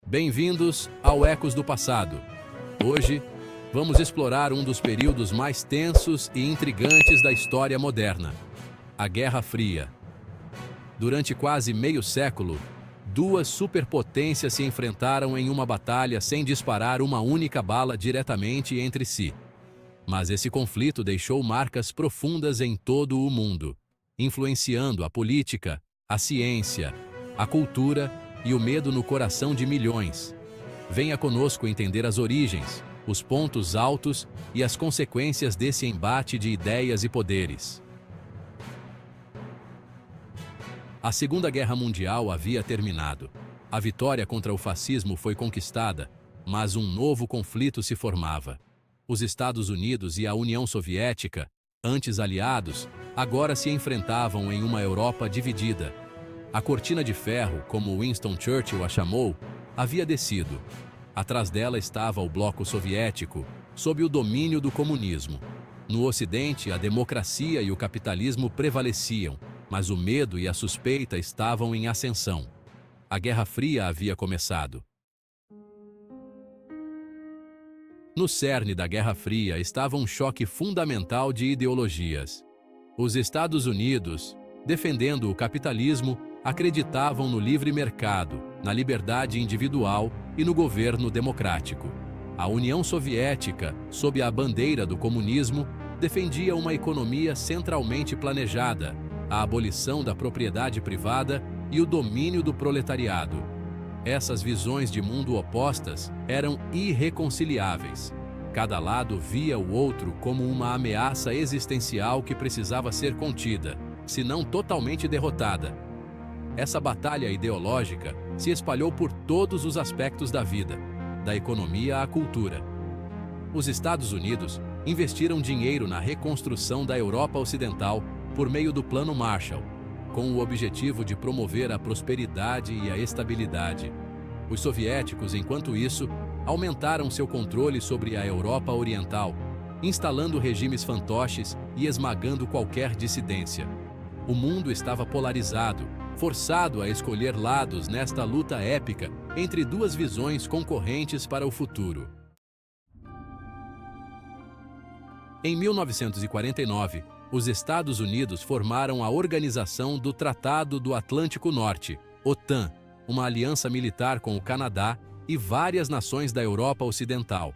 Bem-vindos ao Ecos do Passado. Hoje, vamos explorar um dos períodos mais tensos e intrigantes da história moderna, a Guerra Fria. Durante quase meio século, duas superpotências se enfrentaram em uma batalha sem disparar uma única bala diretamente entre si. Mas esse conflito deixou marcas profundas em todo o mundo, influenciando a política, a ciência, a cultura e o medo no coração de milhões. Venha conosco entender as origens, os pontos altos e as consequências desse embate de ideias e poderes. A Segunda Guerra Mundial havia terminado. A vitória contra o fascismo foi conquistada, mas um novo conflito se formava. Os Estados Unidos e a União Soviética, antes aliados, agora se enfrentavam em uma Europa dividida. A cortina de ferro, como Winston Churchill a chamou, havia descido. Atrás dela estava o bloco soviético, sob o domínio do comunismo. No Ocidente, a democracia e o capitalismo prevaleciam, mas o medo e a suspeita estavam em ascensão. A Guerra Fria havia começado. No cerne da Guerra Fria estava um choque fundamental de ideologias. Os Estados Unidos, defendendo o capitalismo, acreditavam no livre mercado, na liberdade individual e no governo democrático. A União Soviética, sob a bandeira do comunismo, defendia uma economia centralmente planejada, a abolição da propriedade privada e o domínio do proletariado. Essas visões de mundo opostas eram irreconciliáveis. Cada lado via o outro como uma ameaça existencial que precisava ser contida, se não totalmente derrotada. Essa batalha ideológica se espalhou por todos os aspectos da vida, da economia à cultura. Os Estados Unidos investiram dinheiro na reconstrução da Europa Ocidental por meio do Plano Marshall, com o objetivo de promover a prosperidade e a estabilidade. Os soviéticos, enquanto isso, aumentaram seu controle sobre a Europa Oriental, instalando regimes fantoches e esmagando qualquer dissidência. O mundo estava polarizado, forçado a escolher lados nesta luta épica entre duas visões concorrentes para o futuro. Em 1949, os Estados Unidos formaram a Organização do Tratado do Atlântico Norte, OTAN, uma aliança militar com o Canadá e várias nações da Europa Ocidental.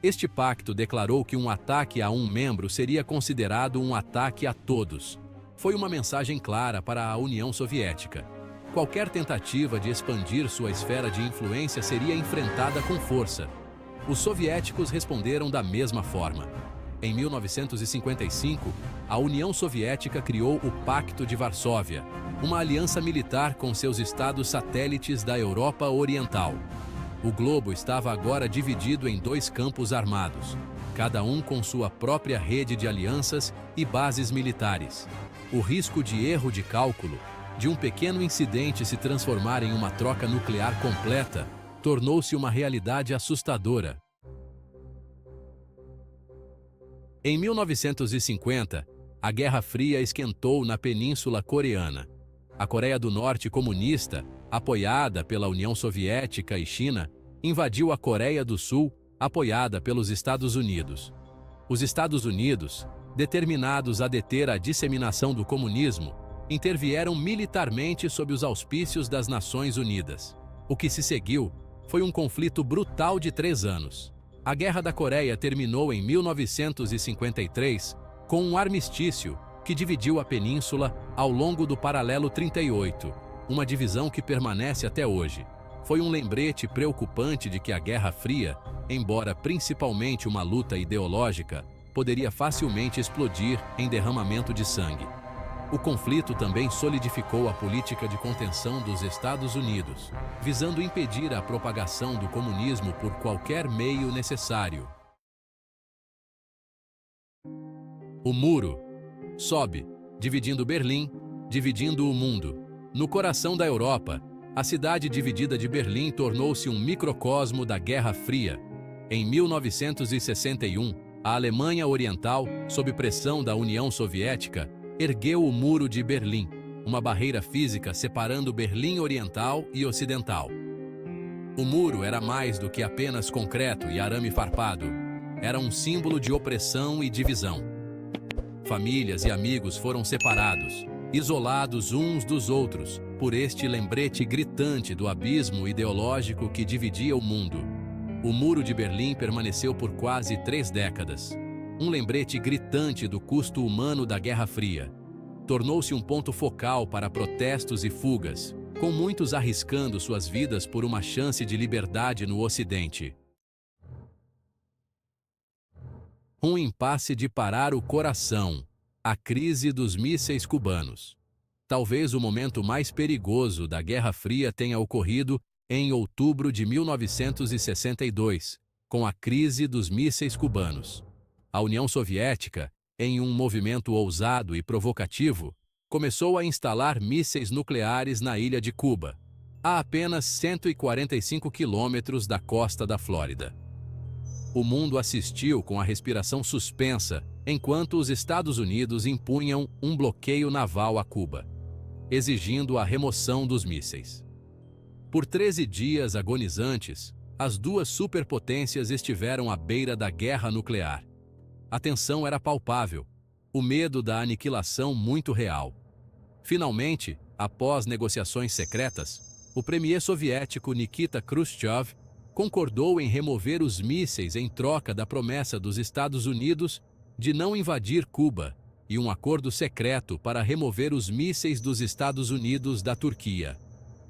Este pacto declarou que um ataque a um membro seria considerado um ataque a todos. Foi uma mensagem clara para a União Soviética. Qualquer tentativa de expandir sua esfera de influência seria enfrentada com força. Os soviéticos responderam da mesma forma. Em 1955, a União Soviética criou o Pacto de Varsóvia, uma aliança militar com seus estados satélites da Europa Oriental. O globo estava agora dividido em dois campos armados, cada um com sua própria rede de alianças e bases militares. O risco de erro de cálculo, de um pequeno incidente se transformar em uma troca nuclear completa, tornou-se uma realidade assustadora. Em 1950, a Guerra Fria esquentou na Península Coreana. A Coreia do Norte comunista, apoiada pela União Soviética e China, invadiu a Coreia do Sul, apoiada pelos Estados Unidos. Os Estados Unidos, determinados a deter a disseminação do comunismo, intervieram militarmente sob os auspícios das Nações Unidas. O que se seguiu foi um conflito brutal de 3 anos. A Guerra da Coreia terminou em 1953 com um armistício que dividiu a península ao longo do Paralelo 38, uma divisão que permanece até hoje. Foi um lembrete preocupante de que a Guerra Fria, embora principalmente uma luta ideológica, poderia facilmente explodir em derramamento de sangue. O conflito também solidificou a política de contenção dos Estados Unidos, visando impedir a propagação do comunismo por qualquer meio necessário. O muro sobe, dividindo Berlim, dividindo o mundo. No coração da Europa, a cidade dividida de Berlim tornou-se um microcosmo da Guerra Fria. Em 1961, a Alemanha Oriental, sob pressão da União Soviética, ergueu o Muro de Berlim, uma barreira física separando Berlim Oriental e Ocidental. O muro era mais do que apenas concreto e arame farpado. Era um símbolo de opressão e divisão. Famílias e amigos foram separados, isolados uns dos outros, por este lembrete gritante do abismo ideológico que dividia o mundo. O Muro de Berlim permaneceu por quase 3 décadas. Um lembrete gritante do custo humano da Guerra Fria. Tornou-se um ponto focal para protestos e fugas, com muitos arriscando suas vidas por uma chance de liberdade no Ocidente. Um impasse de parar o coração, a crise dos mísseis cubanos. Talvez o momento mais perigoso da Guerra Fria tenha ocorrido em outubro de 1962, com a crise dos mísseis cubanos. A União Soviética, em um movimento ousado e provocativo, começou a instalar mísseis nucleares na ilha de Cuba, a apenas 145 quilômetros da costa da Flórida. O mundo assistiu com a respiração suspensa enquanto os Estados Unidos impunham um bloqueio naval a Cuba, exigindo a remoção dos mísseis. Por 13 dias agonizantes, as duas superpotências estiveram à beira da guerra nuclear. A tensão era palpável, o medo da aniquilação muito real. Finalmente, após negociações secretas, o premier soviético Nikita Khrushchev concordou em remover os mísseis em troca da promessa dos Estados Unidos de não invadir Cuba e um acordo secreto para remover os mísseis dos Estados Unidos da Turquia.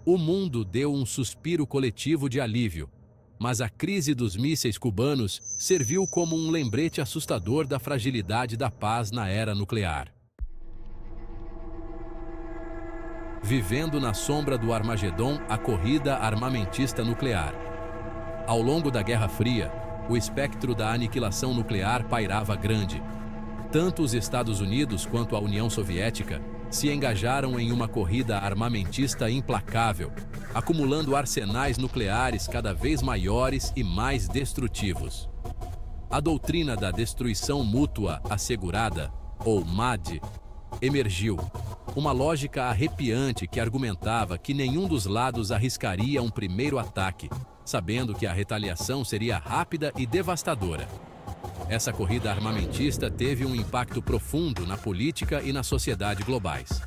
O mundo deu um suspiro coletivo de alívio, mas a crise dos mísseis cubanos serviu como um lembrete assustador da fragilidade da paz na era nuclear. Vivendo na sombra do Armagedon, a corrida armamentista nuclear. Ao longo da Guerra Fria, o espectro da aniquilação nuclear pairava grande. Tanto os Estados Unidos quanto a União Soviética se engajaram em uma corrida armamentista implacável, acumulando arsenais nucleares cada vez maiores e mais destrutivos. A doutrina da destruição mútua assegurada, ou MAD, emergiu. Uma lógica arrepiante que argumentava que nenhum dos lados arriscaria um primeiro ataque, sabendo que a retaliação seria rápida e devastadora. Essa corrida armamentista teve um impacto profundo na política e na sociedade globais.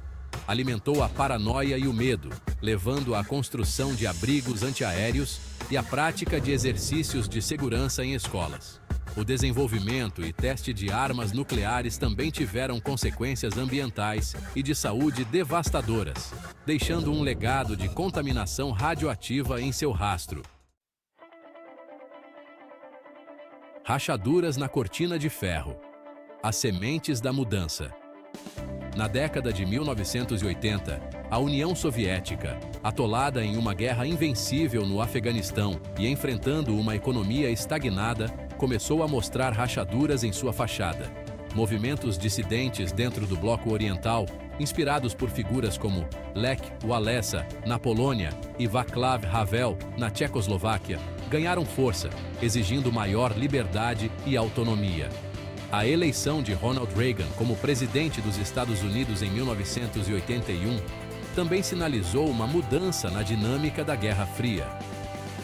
Alimentou a paranoia e o medo, levando à construção de abrigos antiaéreos e à prática de exercícios de segurança em escolas. O desenvolvimento e teste de armas nucleares também tiveram consequências ambientais e de saúde devastadoras, deixando um legado de contaminação radioativa em seu rastro. Rachaduras na cortina de ferro. As sementes da mudança. Na década de 1980, a União Soviética, atolada em uma guerra invencível no Afeganistão e enfrentando uma economia estagnada, começou a mostrar rachaduras em sua fachada. Movimentos dissidentes dentro do bloco oriental, inspirados por figuras como Lech Walesa, na Polônia, e Václav Havel, na Tchecoslováquia, ganharam força, exigindo maior liberdade e autonomia. A eleição de Ronald Reagan como presidente dos Estados Unidos em 1981 também sinalizou uma mudança na dinâmica da Guerra Fria.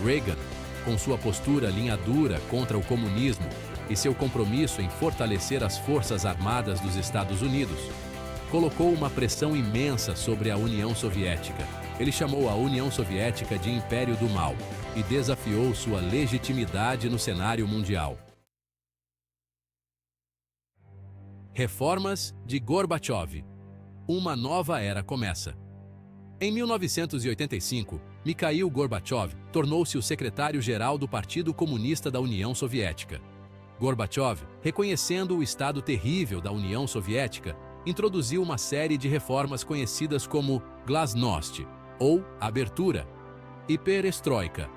Reagan, com sua postura linha dura contra o comunismo e seu compromisso em fortalecer as forças armadas dos Estados Unidos, colocou uma pressão imensa sobre a União Soviética. Ele chamou a União Soviética de Império do Mal e desafiou sua legitimidade no cenário mundial. Reformas de Gorbachev. Uma nova era começa. Em 1985, Mikhail Gorbachev tornou-se o secretário-geral do Partido Comunista da União Soviética. Gorbachev, reconhecendo o estado terrível da União Soviética, introduziu uma série de reformas conhecidas como Glasnost, ou abertura, e Perestroika,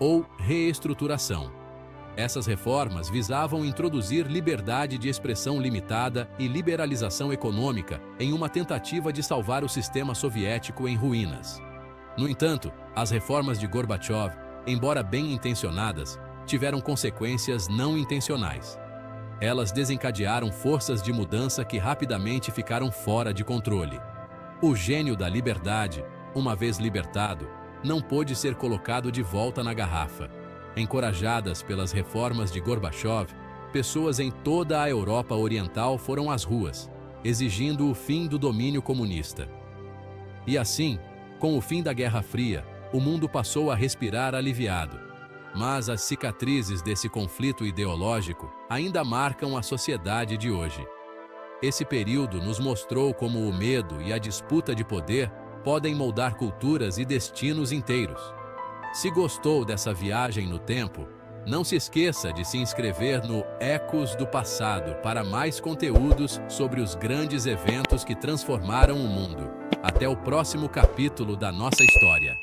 ou reestruturação. Essas reformas visavam introduzir liberdade de expressão limitada e liberalização econômica em uma tentativa de salvar o sistema soviético em ruínas. No entanto, as reformas de Gorbachev, embora bem intencionadas, tiveram consequências não intencionais. Elas desencadearam forças de mudança que rapidamente ficaram fora de controle. O gênio da liberdade, uma vez libertado, não pôde ser colocado de volta na garrafa. Encorajadas pelas reformas de Gorbachev, pessoas em toda a Europa Oriental foram às ruas, exigindo o fim do domínio comunista. E assim, com o fim da Guerra Fria, o mundo passou a respirar aliviado. Mas as cicatrizes desse conflito ideológico ainda marcam a sociedade de hoje. Esse período nos mostrou como o medo e a disputa de poder podem moldar culturas e destinos inteiros. Se gostou dessa viagem no tempo, não se esqueça de se inscrever no Ecos do Passado para mais conteúdos sobre os grandes eventos que transformaram o mundo. Até o próximo capítulo da nossa história.